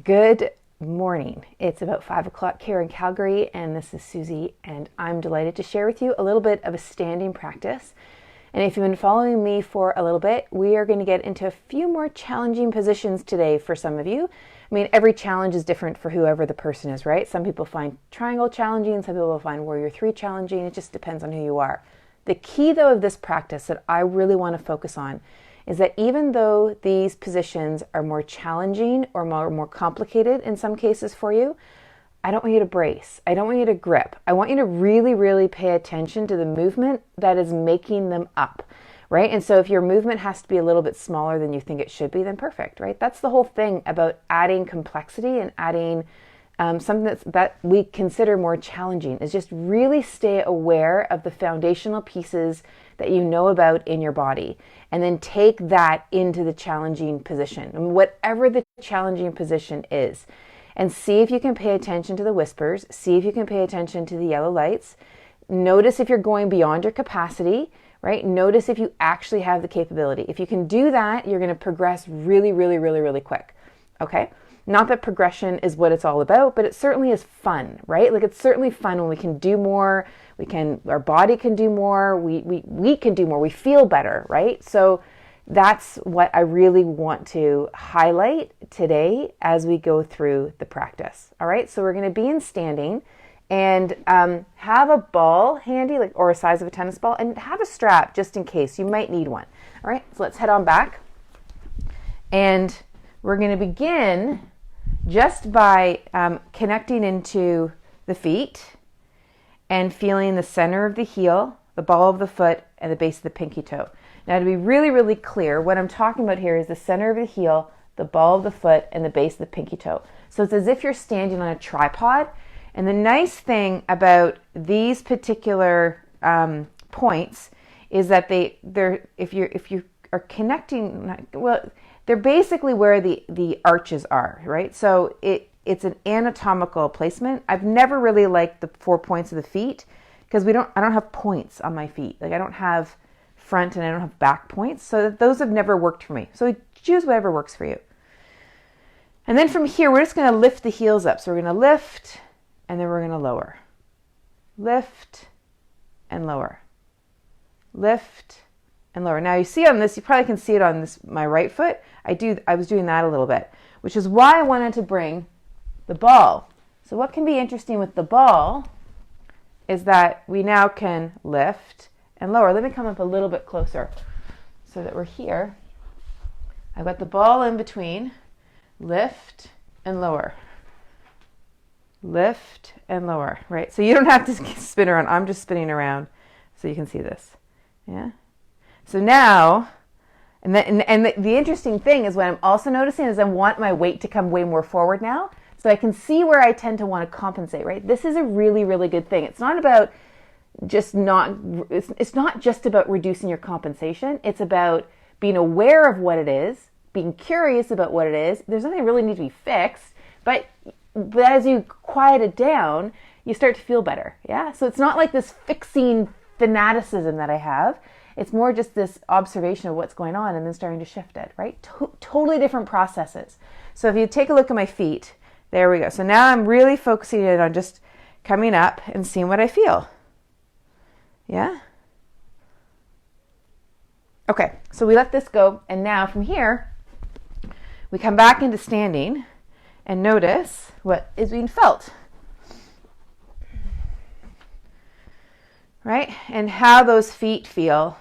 Good morning. It's about 5 o'clock here in Calgary, and this is Susie, and I'm delighted to share with you a little bit of a standing practice. And if you've been following me for a little bit, we are going to get into a few more challenging positions today for some of you. I mean, every challenge is different for whoever the person is, right? Some people find triangle challenging, some people find warrior 3 challenging. It just depends on who you are. The key, though, of this practice that I really want to focus on is that even though these positions are more challenging or more complicated in some cases for you, I don't want you to brace. I don't want you to grip. I want you to really, really pay attention to the movement that is making them up, right? And so if your movement has to be a little bit smaller than you think it should be, then perfect, right? That's the whole thing about adding complexity and adding something that we consider more challenging, is just really stay aware of the foundational pieces that you know about in your body, and then take that into the challenging position, and whatever the challenging position is, and see if you can pay attention to the whispers, see if you can pay attention to the yellow lights, notice if you're going beyond your capacity, right? Notice if you actually have the capability. If you can do that, you're going to progress really, really, really, really quick, okay? Not that progression is what it's all about, but it certainly is fun, right? Like, it's certainly fun when we can do more, our body can do more, we can do more, we feel better, right? So that's what I really want to highlight today as we go through the practice. All right, so we're going to be in standing, and have a ball handy, like, or a size of a tennis ball, and have a strap just in case you might need one. All right, so let's head on back, and we're going to begin just by connecting into the feet and feeling the center of the heel, the ball of the foot, and the base of the pinky toe. Now, to be really, really clear, what I'm talking about here is the center of the heel, the ball of the foot, and the base of the pinky toe. So it's as if you're standing on a tripod. And the nice thing about these particular points is that if you are connecting, well, they're basically where the arches are, right? So it's an anatomical placement. I've never really liked the 4 points of the feet because I don't have points on my feet. Like, I don't have front and I don't have back points. So those have never worked for me. So choose whatever works for you. And then from here, we're just going to lift the heels up. So we're going to lift and then we're going to lower. Lift and lower. Lift and lower. Now you see on this, you probably can see it on my right foot. I was doing that a little bit, which is why I wanted to bring the ball. So what can be interesting with the ball is that we now can lift and lower. Let me come up a little bit closer so that we're here. I've got the ball in between. Lift and lower. Lift and lower, right? So you don't have to spin around. I'm just spinning around so you can see this. Yeah. So now, and the interesting thing is what I'm also noticing is I want my weight to come way more forward now, so I can see where I tend to want to compensate, right? This is a really, really good thing. It's not just about reducing your compensation. It's about being aware of what it is, being curious about what it is. There's nothing that really needs to be fixed, but as you quiet it down, you start to feel better, yeah? So it's not like this fixing fanaticism that I have. It's more just this observation of what's going on and then starting to shift it, right? Totally different processes. So if you take a look at my feet, there we go. So now I'm really focusing it on just coming up and seeing what I feel. Yeah? Okay, so we let this go, and now from here, we come back into standing and notice what is being felt. Right? And how those feet feel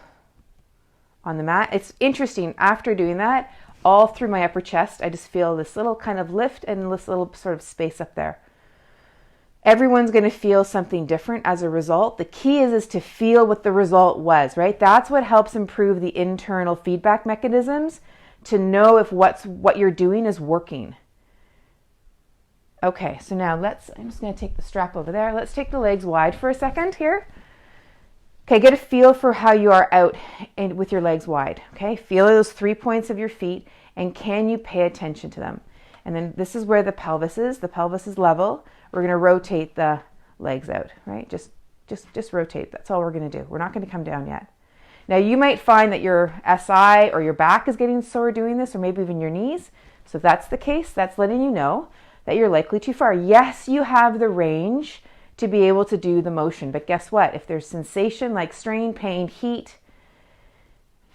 on the mat. It's interesting, after doing that, all through my upper chest, I just feel this little kind of lift and this little sort of space up there. Everyone's going to feel something different as a result. The key is to feel what the result was, right? That's what helps improve the internal feedback mechanisms, to know if what you're doing is working. Okay, so now I'm just going to take the strap over there. Let's take the legs wide for a second here. Okay, get a feel for how you are out and with your legs wide. Okay, feel those 3 points of your feet, and can you pay attention to them? And then this is where the pelvis is. The pelvis is level. We're going to rotate the legs out, right? Just rotate. That's all we're going to do. We're not going to come down yet. Now you might find that your SI or your back is getting sore doing this, or maybe even your knees. So if that's the case, that's letting you know that you're likely too far. Yes, you have the range to be able to do the motion, but guess what? If there's sensation like strain, pain, heat,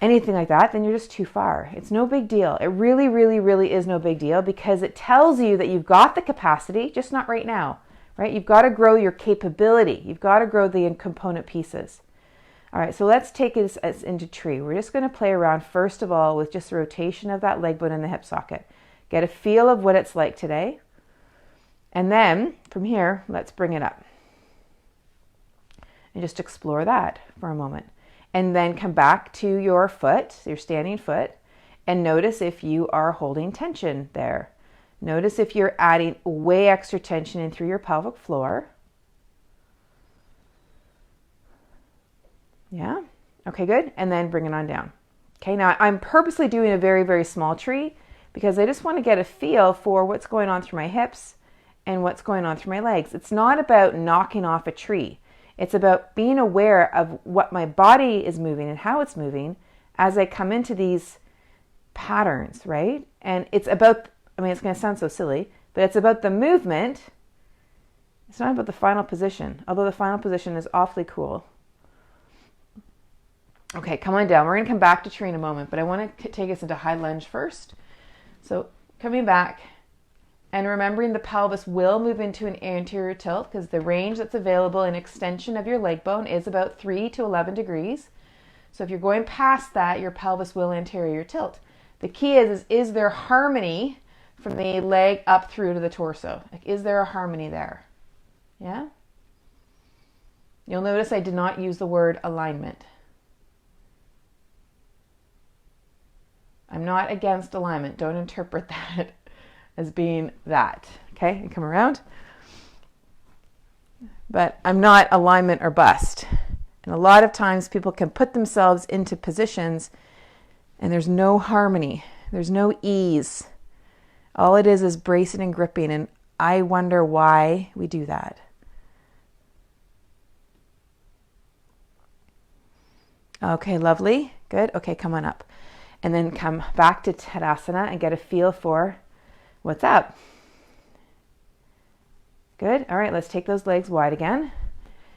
anything like that, then you're just too far. It's no big deal. It really, really, really is no big deal, because it tells you that you've got the capacity, just not right now, right? You've got to grow your capability. You've got to grow the component pieces. All right, so let's take it into tree. We're just going to play around, first of all, with just the rotation of that leg bone in the hip socket. Get a feel of what it's like today. And then from here, let's bring it up. And just explore that for a moment. And then come back to your foot, your standing foot, and notice if you are holding tension there. Notice if you're adding way extra tension in through your pelvic floor. Yeah? Okay, good. And then bring it on down. Okay, now I'm purposely doing a very, very small tree because I just want to get a feel for what's going on through my hips and what's going on through my legs. It's not about knocking off a tree. It's about being aware of what my body is moving and how it's moving as I come into these patterns, right? And it's about, I mean, it's going to sound so silly, but it's about the movement. It's not about the final position, although the final position is awfully cool. Okay, come on down. We're going to come back to tree in a moment, but I want to take us into high lunge first. So coming back and remembering the pelvis will move into an anterior tilt because the range that's available in extension of your leg bone is about 3 to 11 degrees. So if you're going past that, your pelvis will anterior tilt. The key is there harmony from the leg up through to the torso? Like, is there a harmony there? Yeah? You'll notice I did not use the word alignment. I'm not against alignment. Don't interpret that as being that. Okay, and come around. But I'm not alignment or bust. And a lot of times people can put themselves into positions and there's no harmony. There's no ease. All it is bracing and gripping. And I wonder why we do that. Okay, lovely. Good. Okay, come on up. And then come back to Tadasana and get a feel for what's up. Good. All right, let's take those legs wide again.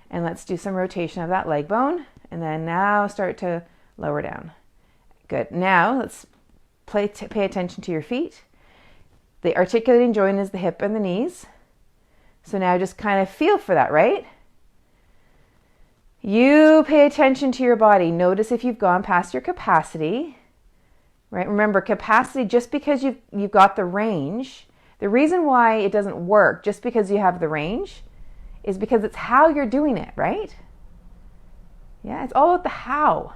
And let's do some rotation of that leg bone. And then now start to lower down. Good. Now let's pay attention to your feet. The articulating joint is the hip and the knees. So now just kind of feel for that, right? You pay attention to your body. Notice if you've gone past your capacity. Right? Remember, capacity, just because you've got the range, the reason why it doesn't work just because you have the range is because it's how you're doing it, right? Yeah, it's all about the how.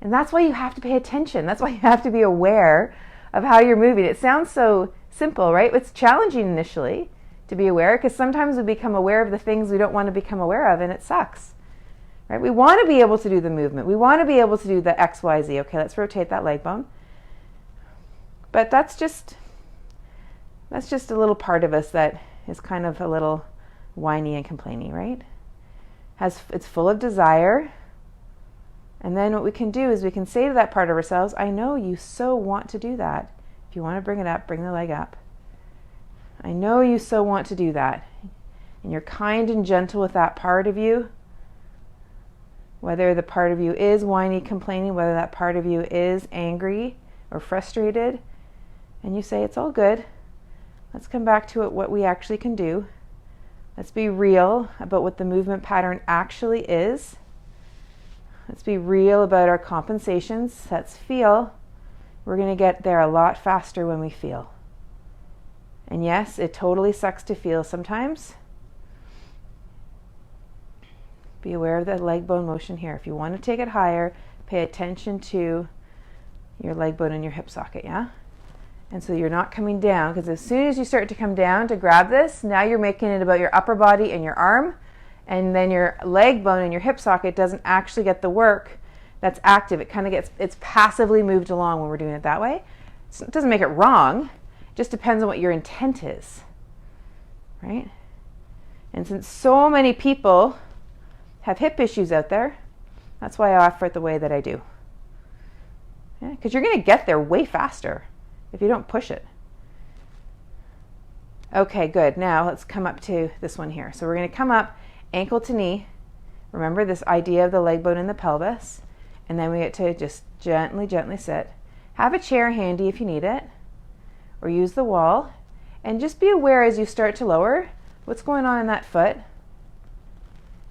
And that's why you have to pay attention. That's why you have to be aware of how you're moving. It sounds so simple, right? It's challenging initially to be aware because sometimes we become aware of the things we don't want to become aware of and it sucks. Right? We want to be able to do the movement. We want to be able to do the X, Y, Z. Okay, let's rotate that leg bone. But that's just a little part of us that is kind of a little whiny and complaining, right? It's full of desire. And then what we can do is we can say to that part of ourselves, I know you so want to do that. If you want to bring it up, bring the leg up. I know you so want to do that. And you're kind and gentle with that part of you. Whether the part of you is whiny, complaining, whether that part of you is angry or frustrated, and you say, it's all good. Let's come back to it, what we actually can do. Let's be real about what the movement pattern actually is. Let's be real about our compensations. Let's feel. We're going to get there a lot faster when we feel. And yes, it totally sucks to feel sometimes. Be aware of the leg bone motion here. If you want to take it higher, pay attention to your leg bone and your hip socket, yeah? And so you're not coming down, because as soon as you start to come down to grab this, now you're making it about your upper body and your arm, and then your leg bone and your hip socket doesn't actually get the work that's active. It kind of it's passively moved along when we're doing it that way. So it doesn't make it wrong. It just depends on what your intent is, right? And since so many people have hip issues out there, that's why I offer it the way that I do. Yeah, because you're going to get there way faster. if you don't push it. Okay, good. Now let's come up to this one here. So we're going to come up ankle to knee. Remember this idea of the leg bone in the pelvis. And then we get to just gently, gently sit. Have a chair handy if you need it, or use the wall. And just be aware as you start to lower what's going on in that foot.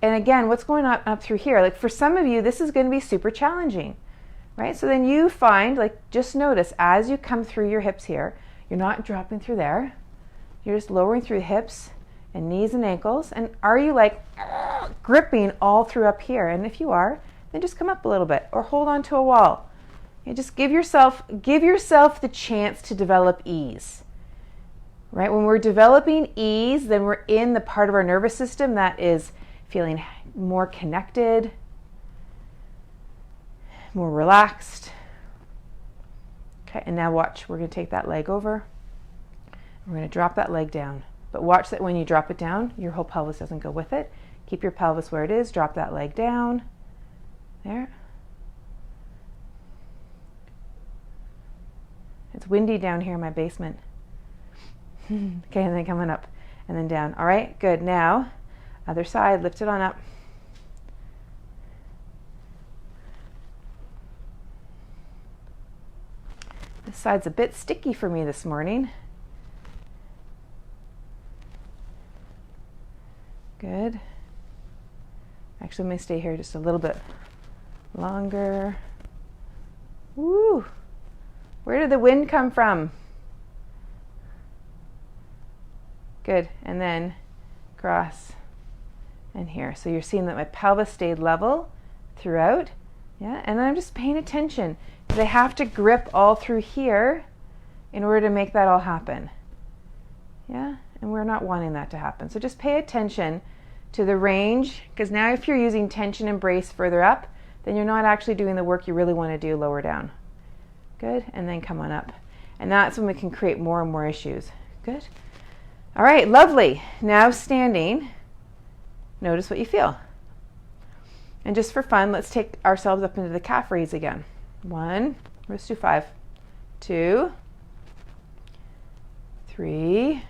And again, what's going on up through here. Like for some of you, this is going to be super challenging, right? So then you find, like, just notice as you come through your hips here, you're not dropping through there. You're just lowering through hips and knees and ankles. And are you like gripping all through up here? And if you are, then just come up a little bit or hold on to a wall. And just give yourself the chance to develop ease. Right? When we're developing ease, then we're in the part of our nervous system that is feeling more connected, more relaxed. Okay, and now watch. We're going to take that leg over. We're going to drop that leg down. But watch that when you drop it down, your whole pelvis doesn't go with it. Keep your pelvis where it is. Drop that leg down. There. It's windy down here in my basement. Okay, and then coming up and then down. All right, good. Now, other side, lift it on up. This side's a bit sticky for me this morning. Good. Actually, I'm going to stay here just a little bit longer. Woo! Where did the wind come from? Good. And then cross and here. So you're seeing that my pelvis stayed level throughout. Yeah. And then I'm just paying attention because I have to grip all through here in order to make that all happen. Yeah. And we're not wanting that to happen. So just pay attention to the range, because now if you're using tension and brace further up, then you're not actually doing the work you really want to do lower down. Good. And then come on up. And that's when we can create more and more issues. Good. All right, lovely. Now standing, notice what you feel. And just for fun, let's take ourselves up into the calf raise again. 1, let's do 5, 2, 3,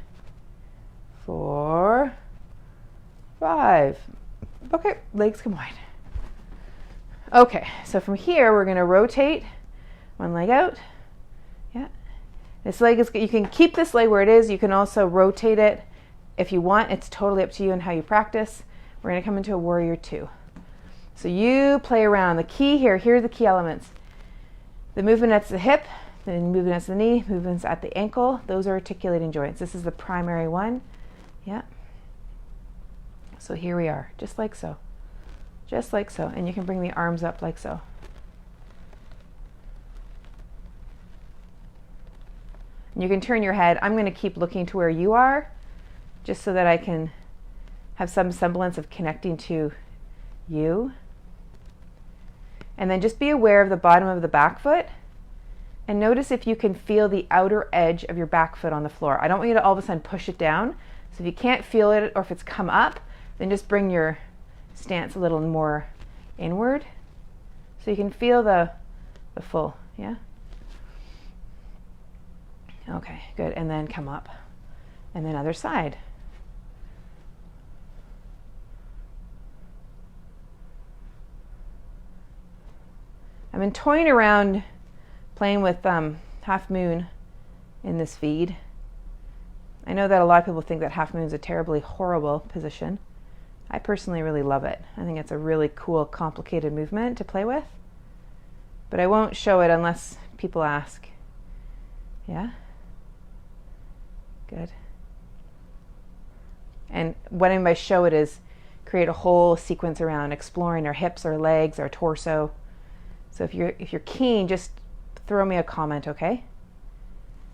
4, 5. Okay, legs come wide. Okay, so from here, we're going to rotate one leg out. Yeah. This leg is, you can keep this leg where it is. You can also rotate it if you want. It's totally up to you and how you practice. We're going to come into a warrior 2. So you play around. The key here are the key elements. The movement at the hip, the movement at the knee, movements at the ankle. Those are articulating joints. This is the primary one. Yeah. So here we are, just like so. Just like so. And you can bring the arms up like so. And you can turn your head. I'm going to keep looking to where you are, just so that I can have some semblance of connecting to you. And then just be aware of the bottom of the back foot. And notice if you can feel the outer edge of your back foot on the floor. I don't want you to all of a sudden push it down. So if you can't feel it, or if it's come up, then just bring your stance a little more inward. So you can feel the full, yeah? Okay, good. And then come up. And then other side. I've been toying around playing with half moon in this feed. I know that a lot of people think that half moon is a terribly horrible position. I personally really love it. I think it's a really cool, complicated movement to play with. But I won't show it unless people ask. Yeah? Good. And what I mean by show it is create a whole sequence around exploring our hips, our legs, our torso. So if you're keen, just throw me a comment, okay?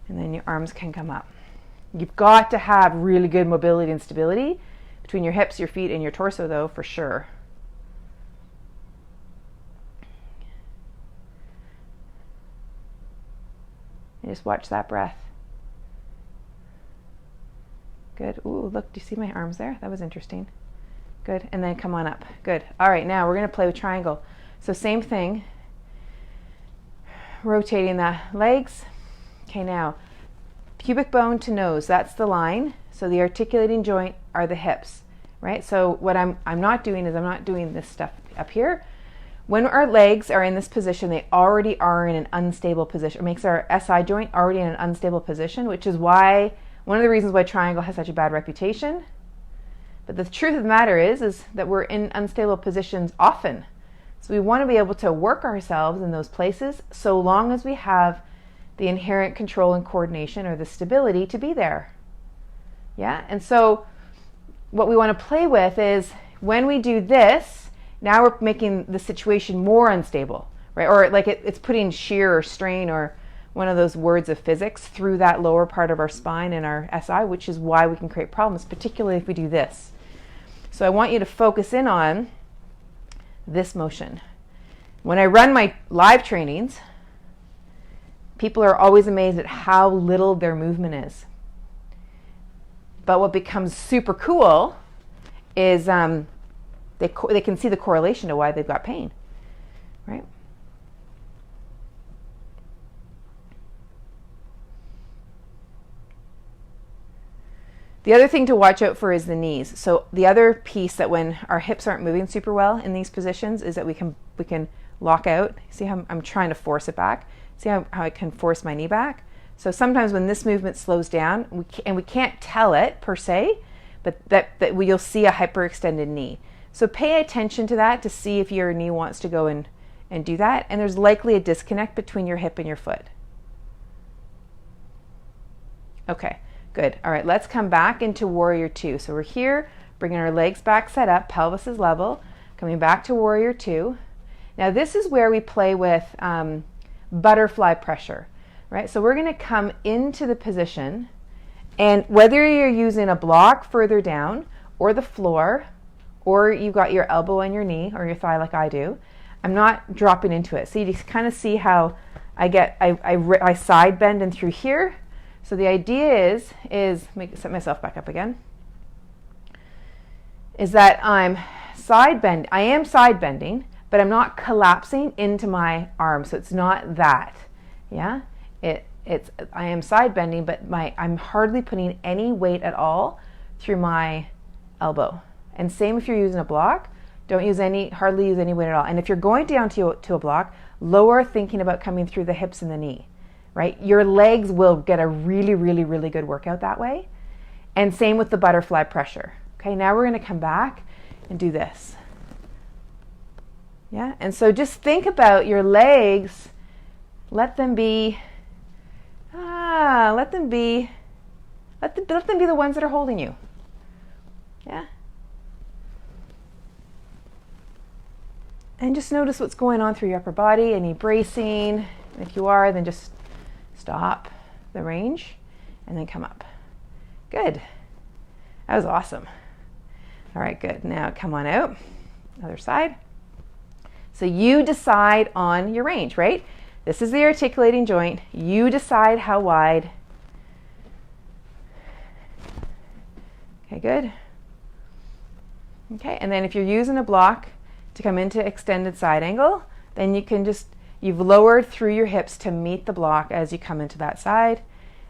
And then your arms can come up. You've got to have really good mobility and stability between your hips, your feet, and your torso, though, for sure. And just watch that breath. Good. Ooh, look, do you see my arms there? That was interesting. Good. And then come on up. Good. All right, now we're going to play with triangle. So same thing. Rotating the legs. Okay, now pubic bone to nose, that's the line. So the articulating joint are the hips, right? So what I'm not doing is I'm not doing this stuff up here. When our legs are in this position, they already are in an unstable position. It makes our SI joint already in an unstable position, which is why, one of the reasons why triangle has such a bad reputation. But the truth of the matter is that we're in unstable positions often. So we want to be able to work ourselves in those places so long as we have the inherent control and coordination or the stability to be there. Yeah, and so what we want to play with is when we do this, now we're making the situation more unstable, right? Or like it's putting shear or strain or one of those words of physics through that lower part of our spine and our SI, which is why we can create problems, particularly if we do this. So I want you to focus in on this motion. When I run my live trainings, people are always amazed at how little their movement is. But what becomes super cool is they can see the correlation to why they've got pain, right? The other thing to watch out for is the knees. So the other piece that when our hips aren't moving super well in these positions is that we can lock out. See how I'm trying to force it back? See how I can force my knee back? So sometimes when this movement slows down, we can't tell it per se, but you'll see a hyperextended knee. So pay attention to that to see if your knee wants to go and do that. And there's likely a disconnect between your hip and your foot. Okay, good. All right, let's come back into Warrior Two. So we're here, bringing our legs back set up, pelvis is level, coming back to Warrior Two. Now this is where we play with butterfly pressure, right? So we're gonna come into the position, and whether you're using a block further down or the floor, or you've got your elbow on your knee or your thigh like I do, I'm not dropping into it. So you just kind of see how I side bend in through here. So the idea is set myself back up again, is that I am side bending, but I'm not collapsing into my arm. So it's not that, yeah? I am side bending, but I'm hardly putting any weight at all through my elbow. And same if you're using a block, hardly use any weight at all. And if you're going down to a block, lower thinking about coming through the hips and the knee, right? Your legs will get a really, really, really good workout that way. And same with the butterfly pressure. Okay, now we're gonna come back and do this. Yeah, and so just think about your legs, let them be the ones that are holding you. Yeah. And just notice what's going on through your upper body, any bracing. And if you are, then just stop the range and then come up. Good. That was awesome. All right, good. Now come on out. Other side. So you decide on your range, right? This is the articulating joint. You decide how wide. Okay, good. Okay, and then if you're using a block to come into extended side angle, then you've lowered through your hips to meet the block as you come into that side,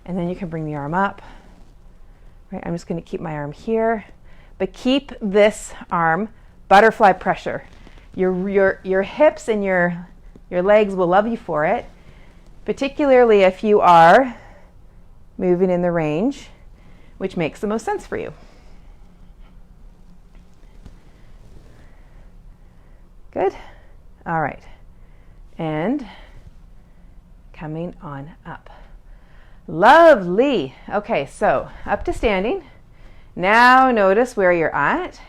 and then you can bring the arm up. Right, I'm just going to keep my arm here, but keep this arm butterfly pressure. Your hips and your legs will love you for it, particularly if you are moving in the range, which makes the most sense for you. Good. All right. And coming on up. Lovely. Okay, so up to standing. Now notice where you're at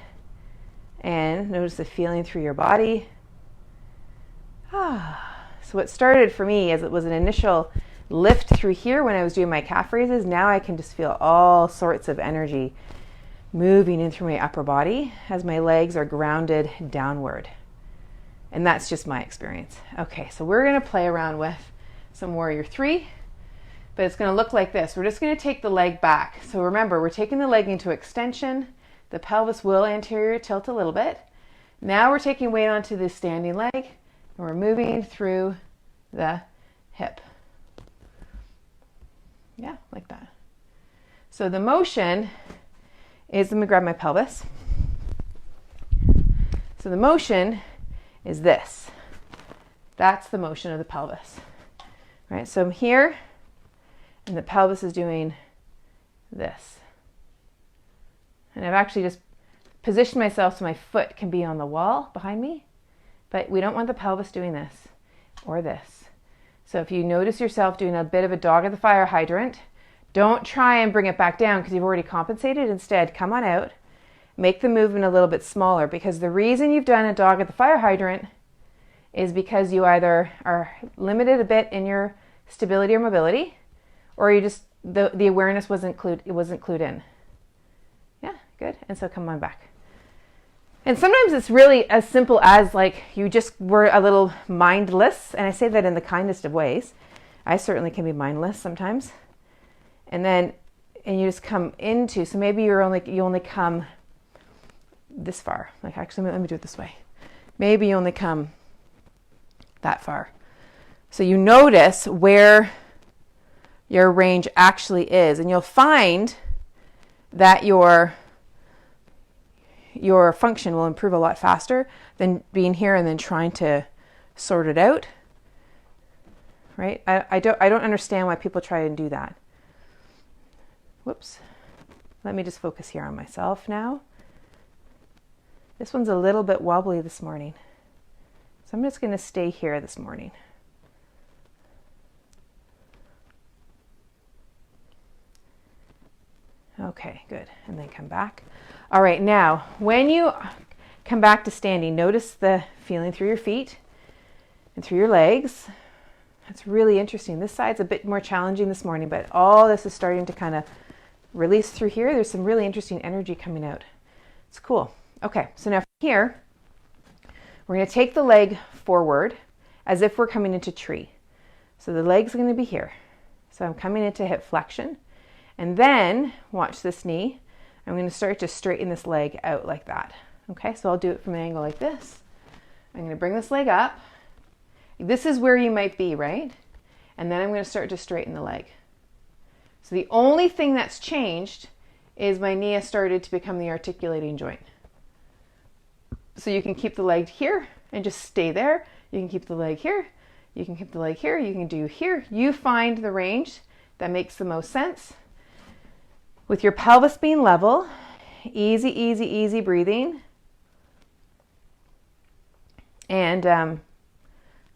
and notice the feeling through your body. So what started for me as it was an initial lift through here when I was doing my calf raises, now I can just feel all sorts of energy moving in through my upper body as my legs are grounded downward. And that's just my experience. Okay, so we're going to play around with some Warrior 3, but it's going to look like this. We're just going to take the leg back. So remember, we're taking the leg into extension. The pelvis will anterior tilt a little bit. Now we're taking weight onto the standing leg, and we're moving through the hip. Yeah, like that. So the motion is, let me grab my pelvis. So the motion is this. That's the motion of the pelvis, right? So I'm here and the pelvis is doing this. And I've actually just positioned myself so my foot can be on the wall behind me, but we don't want the pelvis doing this or this. So if you notice yourself doing a bit of a dog at the fire hydrant, don't try and bring it back down because you've already compensated. Instead, come on out, make the movement a little bit smaller, because the reason you've done a dog at the fire hydrant is because you either are limited a bit in your stability or mobility, or you just, the awareness wasn't clued in. Yeah, good. And so come on back. And sometimes it's really as simple as like you just were a little mindless, and I say that in the kindest of ways. I certainly can be mindless sometimes. And you just come into, so maybe you only come this far. Like, actually, let me do it this way. Maybe you only come that far. So you notice where your range actually is, and you'll find that your function will improve a lot faster than being here and then trying to sort it out. Right? I don't understand why people try and do that. Whoops. Let me just focus here on myself now. This one's a little bit wobbly this morning. So I'm just going to stay here this morning. Okay, good. And then come back. All right, now, when you come back to standing, notice the feeling through your feet and through your legs. That's really interesting. This side's a bit more challenging this morning, but all this is starting to kind of release through here. There's some really interesting energy coming out. It's cool. Okay, so now from here, we're going to take the leg forward as if we're coming into tree. So the leg's going to be here. So I'm coming into hip flexion. And then, watch this knee, I'm going to start to straighten this leg out like that. Okay, so I'll do it from an angle like this. I'm going to bring this leg up. This is where you might be, right? And then I'm going to start to straighten the leg. So the only thing that's changed is my knee has started to become the articulating joint. So you can keep the leg here and just stay there. You can keep the leg here. You can keep the leg here. You can do here. You find the range that makes the most sense. With your pelvis being level, easy, easy, easy breathing. And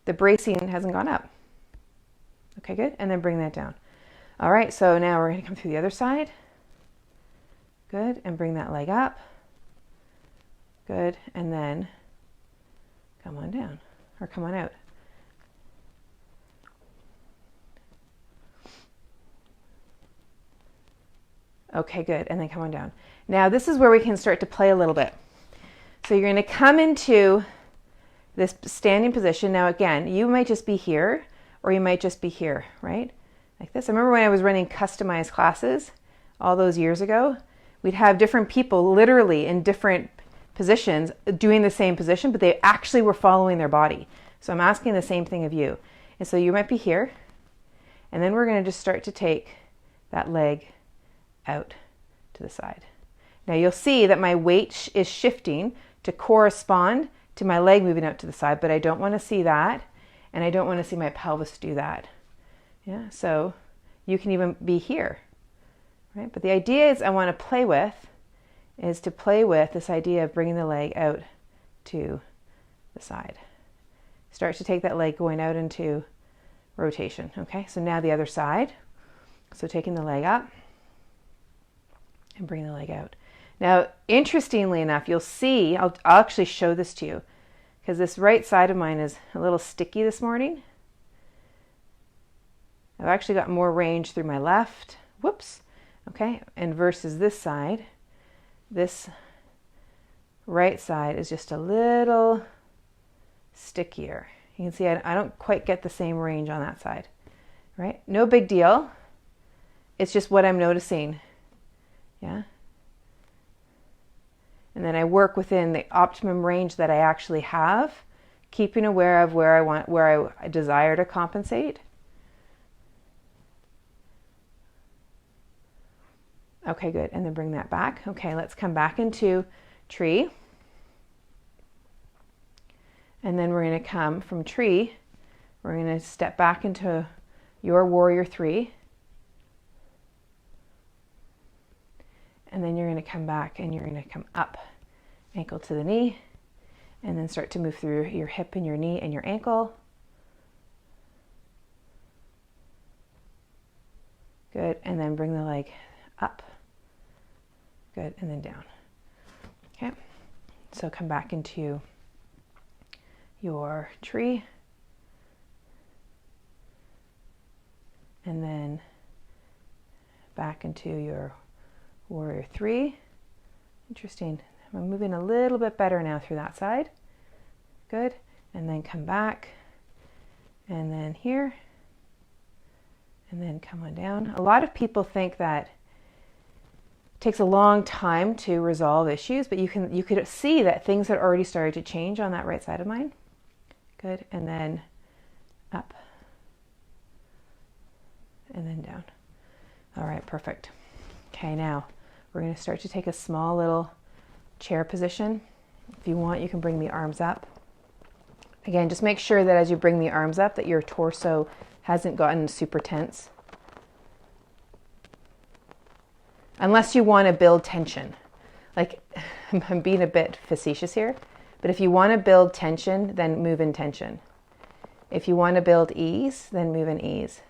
the bracing hasn't gone up. Okay, good. And then bring that down. All right, so now we're going to come through the other side. Good. And bring that leg up. Good. And then come on down or come on out. Okay, good. And then come on down. Now this is where we can start to play a little bit. So you're going to come into this standing position. Now again, you might just be here or you might just be here, right? Like this. I remember when I was running customized classes all those years ago, we'd have different people literally in different positions doing the same position, but they actually were following their body. So I'm asking the same thing of you. And so you might be here, and then we're going to just start to take that leg out to the side. Now you'll see that my weight is shifting to correspond to my leg moving out to the side, but I don't want to see that, and I don't want to see my pelvis do that. Yeah, so you can even be here, right? But the idea is to play with this idea of bringing the leg out to the side. Start to take that leg going out into rotation. Okay, so now the other side. So taking the leg up and bringing the leg out. Now, interestingly enough, you'll see, I'll actually show this to you because this right side of mine is a little sticky this morning. I've actually got more range through my left. Whoops. Okay, and versus this side, this right side is just a little stickier. You can see I don't quite get the same range on that side, right? No big deal. It's just what I'm noticing. Yeah. And then I work within the optimum range that I actually have, keeping aware of where I desire to compensate. Okay, good. And then bring that back. Okay, let's come back into tree. And then we're going to come from tree. We're going to step back into your warrior three. And then you're going to come back and you're going to come up, ankle to the knee, and then start to move through your hip and your knee and your ankle. Good. And then bring the leg up. Good. And then down. Okay. So come back into your tree. And then back into your warrior three. Interesting. I'm moving a little bit better now through that side. Good. And then come back. And then here. And then come on down. A lot of people think that it takes a long time to resolve issues, but you could see that things had already started to change on that right side of mine. Good. And then up. And then down. All right, perfect. Okay, now we're going to start to take a small little chair position. If you want, you can bring the arms up. Again, just make sure that as you bring the arms up that your torso hasn't gotten super tense. Unless you want to build tension. Like, I'm being a bit facetious here, but if you want to build tension, then move in tension. If you want to build ease, then move in ease.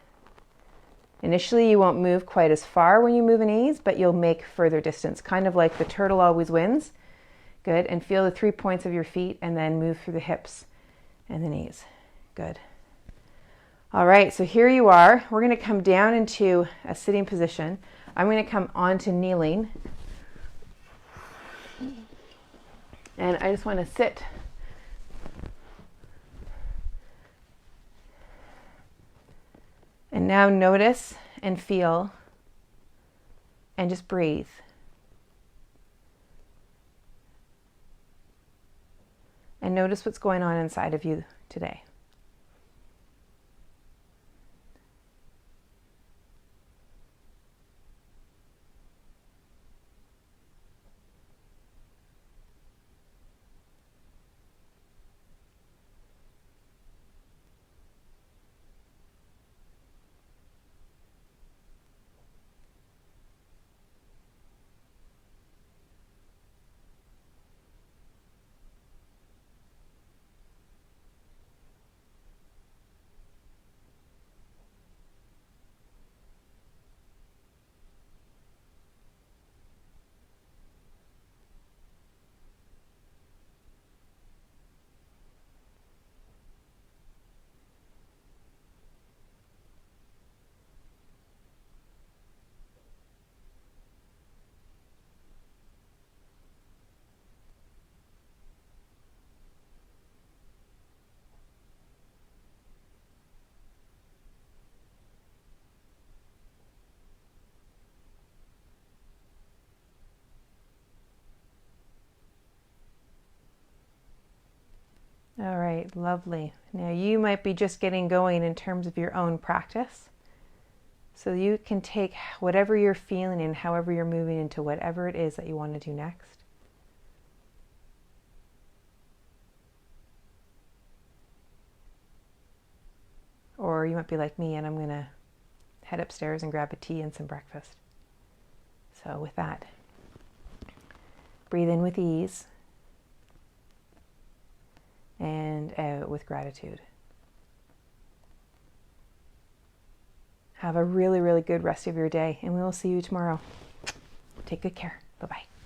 Initially, you won't move quite as far when you move in ease, but you'll make further distance, kind of like the turtle always wins. Good. And feel the 3 points of your feet and then move through the hips and the knees. Good. All right, so here you are. We're going to come down into a sitting position. I'm going to come onto kneeling. And I just want to sit. And now notice and feel and just breathe. And notice what's going on inside of you today. All right, lovely. Now you might be just getting going in terms of your own practice. So you can take whatever you're feeling and however you're moving into whatever it is that you want to do next. Or you might be like me and I'm going to head upstairs and grab a tea and some breakfast. So with that, breathe in with ease. And out with gratitude. Have a really, really good rest of your day, and we will see you tomorrow. Take good care. Bye-bye.